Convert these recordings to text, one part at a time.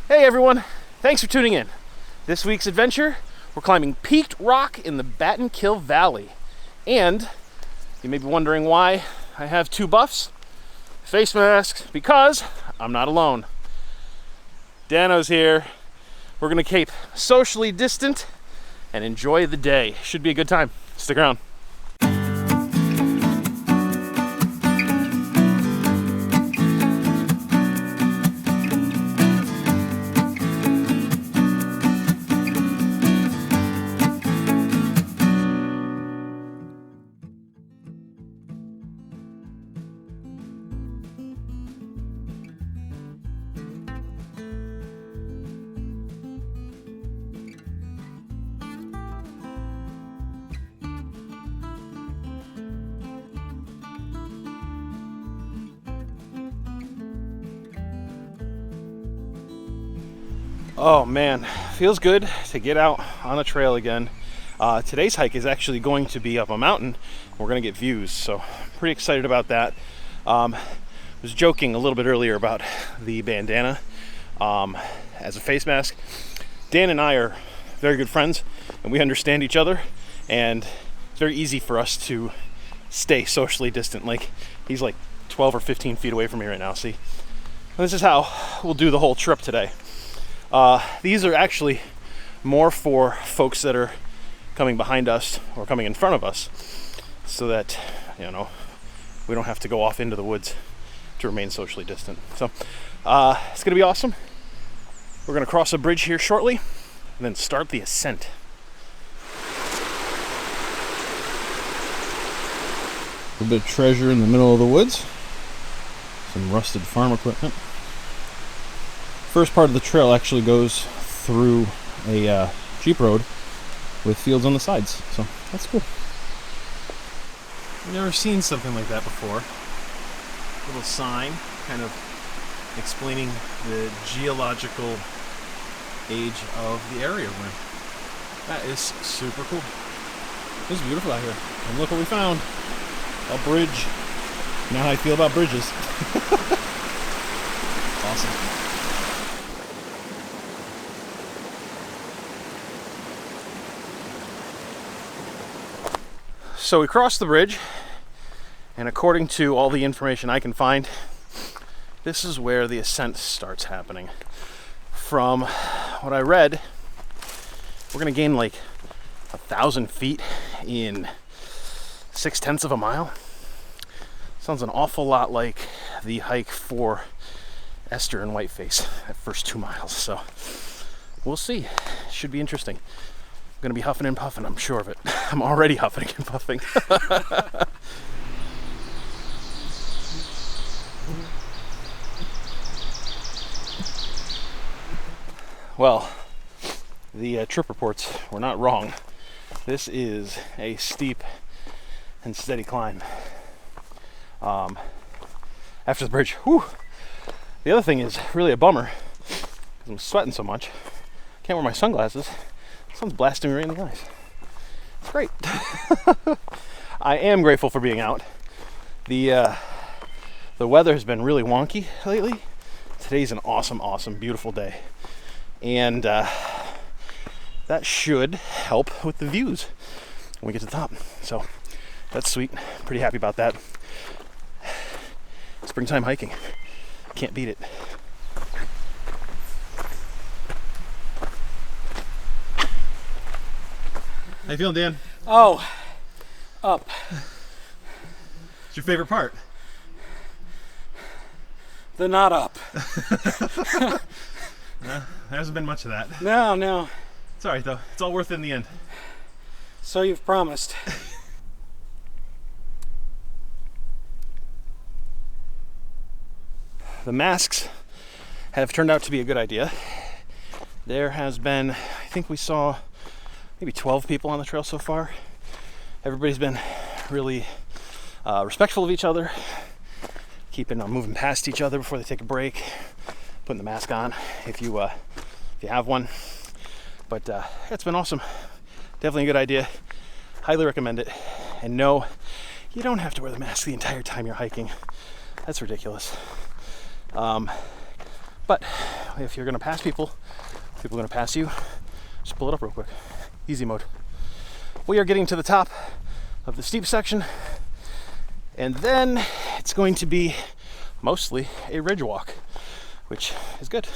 Hey everyone, thanks for tuning in. This week's adventure, we're climbing Peaked Rock in the Battenkill Valley. And you may be wondering why I have two buffs, face masks, because I'm not alone. Dano's here. We're gonna keep socially distant and enjoy the day. Should be a good time. Stick around. Oh man, feels good to get out on a trail again. Today's hike is actually going to be up a mountain. We're going to get views, so pretty excited about that. Was joking a little bit earlier about the bandana as a face mask. Dan and I are very good friends, and we understand each other, and it's very easy for us to stay socially distant. Like, he's like 12 or 15 feet away from me right now, see? And this is how we'll do the whole trip today. These are actually more for folks that are coming behind us or coming in front of us, so that, you know, we don't have to go off into the woods to remain socially distant. So it's gonna be awesome. We're gonna cross a bridge here shortly and then start the ascent. A bit of treasure in the middle of the woods. Some rusted farm equipment. First part of the trail actually goes through a Jeep road with fields on the sides, so that's cool. I've never seen something like that before. A little sign kind of explaining the geological age of the area we're in. That is super cool. It's beautiful out here. And look what we found. A bridge. You know how I feel about bridges. Awesome. So we crossed the bridge, and according to all the information I can find, this is where the ascent starts happening. From what I read, we're gonna gain like 1,000 feet in 0.6 of a mile. Sounds an awful lot like the hike for Esther and Whiteface at first 2 miles. So we'll see. Should be interesting. I'm gonna be huffing and puffing, I'm sure of it. I'm already huffing and puffing. Well, the trip reports were not wrong. This is a steep and steady climb. After the bridge, whew. The other thing is really a bummer, because I'm sweating so much. Can't wear my sunglasses. Sun's blasting me right in the eyes. It's great. I am grateful for being out. The weather has been really wonky lately. Today's an awesome, beautiful day. And that should help with the views when we get to the top. So that's sweet. Pretty happy about that. Springtime hiking. Can't beat it. How you feeling, Dan? Oh, up. What's your favorite part? The not up. There hasn't been much of that. No. It's alright though. It's all worth it in the end. So you've promised. The masks have turned out to be a good idea. There has been, I think we saw maybe 12 people on the trail so far. Everybody's been really respectful of each other, keeping moving past each other before they take a break, putting the mask on if you have one. But it's been awesome. Definitely a good idea. Highly recommend it. And no, you don't have to wear the mask the entire time you're hiking. That's ridiculous. But if you're gonna pass people, people are gonna pass you, just pull it up real quick. Easy mode. We are getting to the top of the steep section, and then it's going to be mostly a ridge walk, which is good.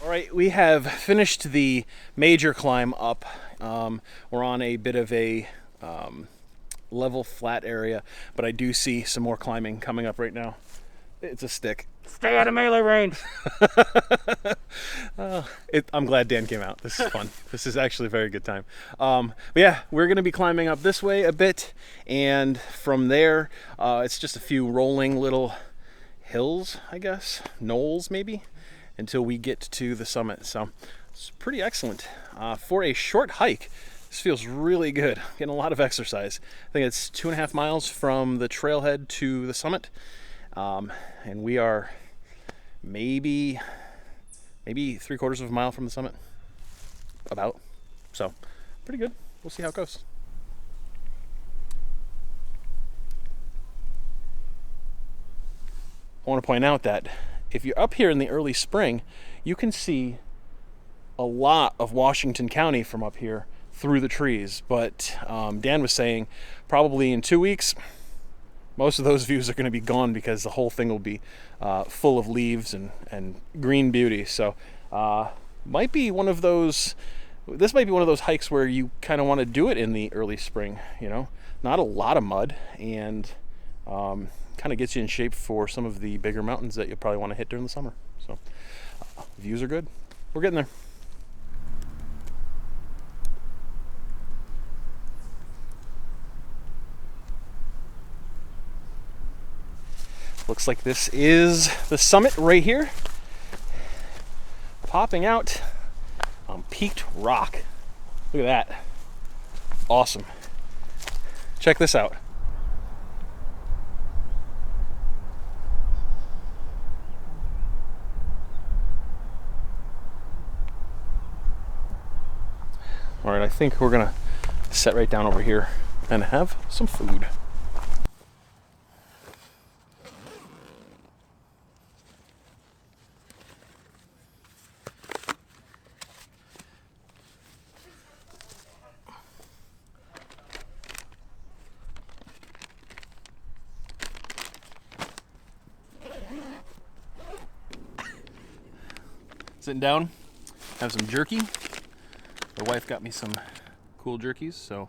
All right, we have finished the major climb up. We're on a bit of a level flat area, but I do see some more climbing coming up right now. It's a stick. Stay out of melee range. I'm glad Dan came out. This is fun. This is actually a very good time. But yeah, we're going to be climbing up this way a bit, and from there, it's just a few rolling little hills, I guess, knolls maybe, until we get to the summit. So it's pretty excellent. For a short hike, this feels really good. Getting a lot of exercise. I think it's 2.5 miles from the trailhead to the summit. And we are maybe 3/4 of a mile from the summit. About. So pretty good. We'll see how it goes. I want to point out that if you're up here in the early spring, you can see a lot of Washington County from up here through the trees. But Dan was saying probably in 2 weeks, most of those views are going to be gone because the whole thing will be full of leaves and green beauty. So might be one of those. This might be one of those hikes where you kind of want to do it in the early spring. You know, not a lot of mud, and kind of gets you in shape for some of the bigger mountains that you'll probably want to hit during the summer. So views are good. We're getting there. Looks like this is the summit right here, popping out on peaked rock. Look at that. Awesome. Check this out. All right, I think we're gonna set right down over here and have some food. Sitting down, have some jerky. My wife got me some cool jerkies, so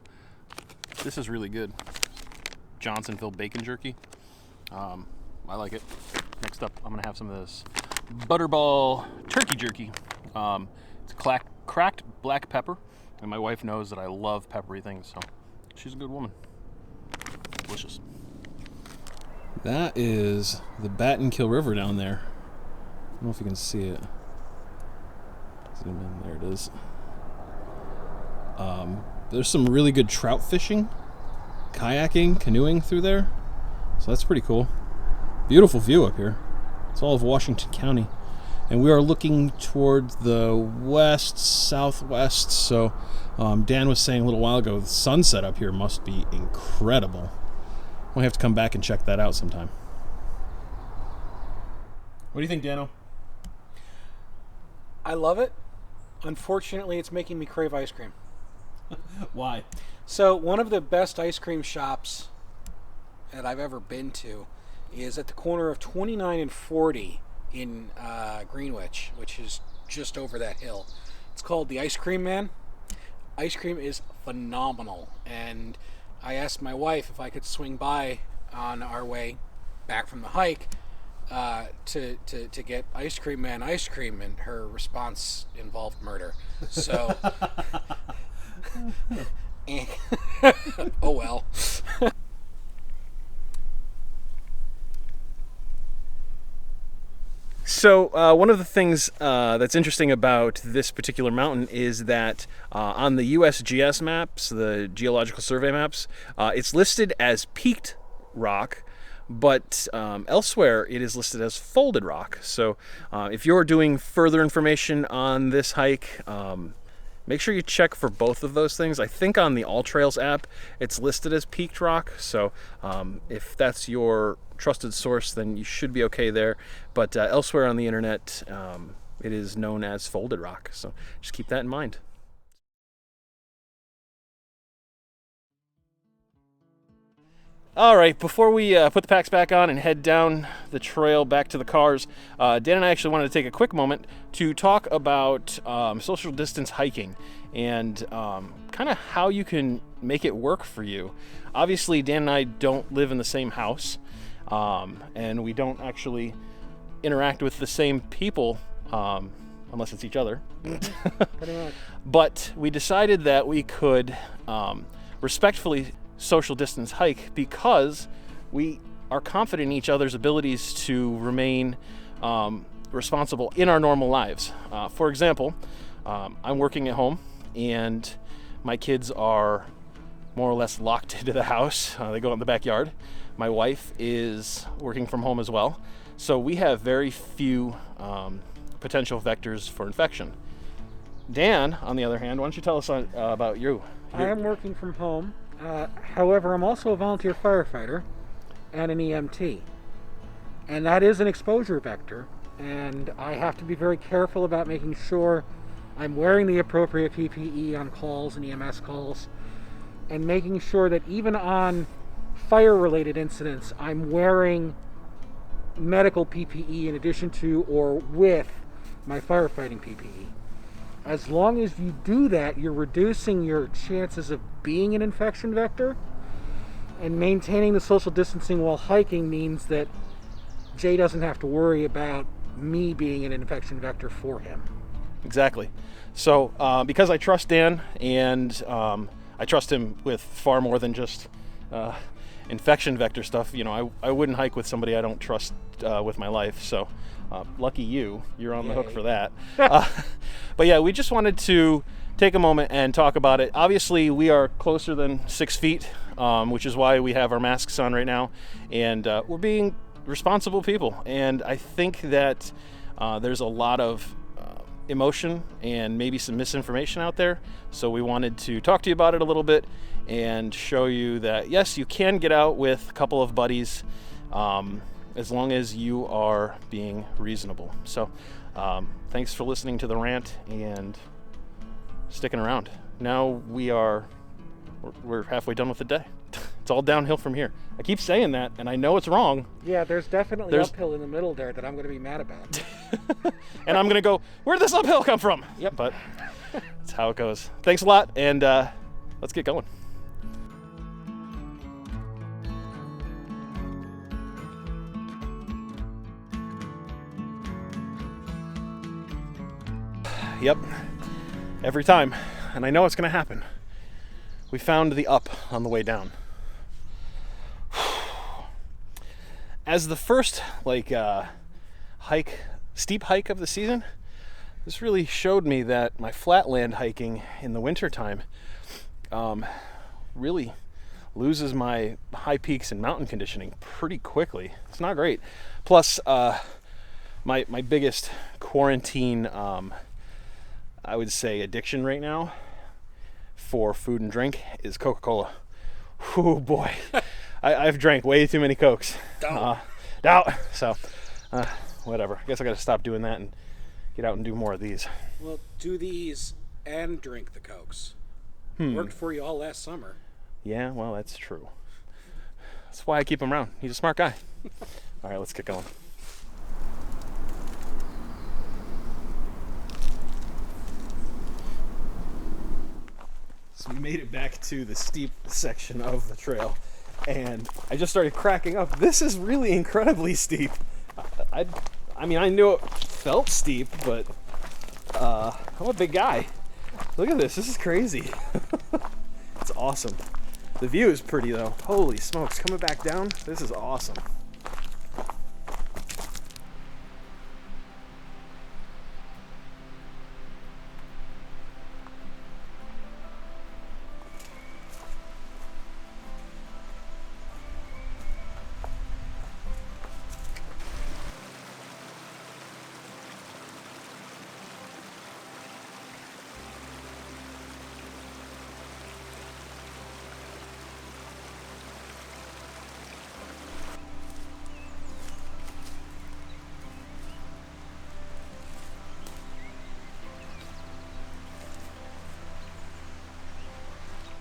this is really good. Johnsonville bacon jerky. I like it. Next up, I'm gonna have some of this Butterball turkey jerky. It's cracked black pepper, and my wife knows that I love peppery things, so she's a good woman. Delicious. That is the Battenkill River down there. I don't know if you can see it. Zoom in, there it is. There's some really good trout fishing, kayaking, canoeing through there. So that's pretty cool. Beautiful view up here. It's all of Washington County. And we are looking towards the west, southwest. So Dan was saying a little while ago, the sunset up here must be incredible. We'll have to come back and check that out sometime. What do you think, Dano? I love it. Unfortunately, it's making me crave ice cream. Why? So one of the best ice cream shops that I've ever been to is at the corner of 29 and 40 in Greenwich, which is just over that hill. It's called the Ice Cream Man. Ice cream is phenomenal, and I asked my wife if I could swing by on our way back from the hike to get Ice Cream Man ice cream, and her response involved murder. So, oh well. So one of the things that's interesting about this particular mountain is that on the USGS maps, the Geological Survey maps, it's listed as peaked rock, but elsewhere it is listed as folded rock. So if you're doing further information on this hike, make sure you check for both of those things. I think on the All Trails app, it's listed as peaked rock. So if that's your trusted source, then you should be okay there. But elsewhere on the internet, it is known as folded rock. So just keep that in mind. All right, before we put the packs back on and head down the trail back to the cars, Dan and I actually wanted to take a quick moment to talk about social distance hiking and kind of how you can make it work for you. Obviously, Dan and I don't live in the same house, and we don't actually interact with the same people unless it's each other. Pretty much. But we decided that we could respectfully social distance hike because we are confident in each other's abilities to remain responsible in our normal lives. For example, I'm working at home and my kids are more or less locked into the house. They go out in the backyard. My wife is working from home as well. So we have very few potential vectors for infection. Dan, on the other hand, why don't you tell us about you? I am working from home. However, I'm also a volunteer firefighter and an EMT. And that is an exposure vector. And I have to be very careful about making sure I'm wearing the appropriate PPE on calls and EMS calls. And making sure that even on fire-related incidents, I'm wearing medical PPE in addition to or with my firefighting PPE. As long as you do that, you're reducing your chances of being an infection vector, and maintaining the social distancing while hiking means that Jay doesn't have to worry about me being an infection vector for him. Exactly. So because I trust Dan and I trust him with far more than just infection vector stuff, you know, I wouldn't hike with somebody I don't trust with my life. So lucky you're on the hook for that. But yeah, we just wanted to take a moment and talk about it. Obviously, we are closer than 6 feet, which is why we have our masks on right now. And we're being responsible people. And I think that there's a lot of emotion and maybe some misinformation out there. So we wanted to talk to you about it a little bit and show you that, yes, you can get out with a couple of buddies as long as you are being reasonable. So thanks for listening to the rant and sticking around. Now we're halfway done with the day. It's all downhill from here. I keep saying that, and I know it's wrong. Yeah, there's definitely uphill in the middle there that I'm going to be mad about. And I'm going to go, where'd this uphill come from? Yep. But that's how it goes. Thanks a lot, and let's get going. Yep, every time, and I know it's going to happen. We found the up on the way down. As the first steep hike of the season, this really showed me that my flatland hiking in the wintertime really loses my high peaks and mountain conditioning pretty quickly. It's not great. Plus, my biggest quarantine I would say addiction right now for food and drink is Coca-Cola. Oh boy, I've drank way too many Cokes. Doubt. So, whatever. I guess I got to stop doing that and get out and do more of these. Well, do these and drink the Cokes. Worked for you all last summer. Yeah, well, that's true. That's why I keep him around. He's a smart guy. All right, let's get going. So we made it back to the steep section of the trail, and I just started cracking up. This is really incredibly steep. I mean, I knew it felt steep, but I'm a big guy. Look at this. This is crazy. It's awesome. The view is pretty, though. Holy smokes. Coming back down, this is awesome.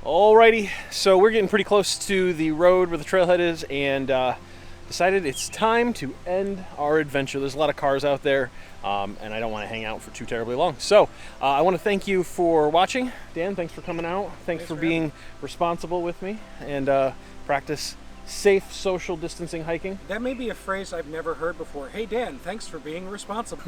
Alrighty, so we're getting pretty close to the road where the trailhead is, and decided it's time to end our adventure. There's a lot of cars out there, and I don't want to hang out for too terribly long. So I want to thank you for watching. Dan, thanks for coming out. Thanks for being responsible with me, and practice safe social distancing hiking. That may be a phrase I've never heard before. Hey Dan, thanks for being responsible.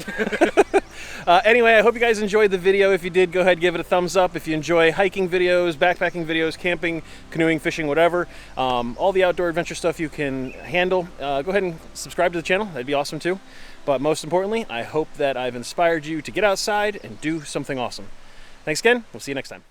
Anyway, I hope you guys enjoyed the video. If you did, go ahead and give it a thumbs up. If you enjoy hiking videos, backpacking videos, camping, canoeing, fishing, whatever, all the outdoor adventure stuff you can handle, go ahead and subscribe to the channel. That'd be awesome too. But most importantly, I hope that I've inspired you to get outside and do something awesome. Thanks again. We'll see you next time.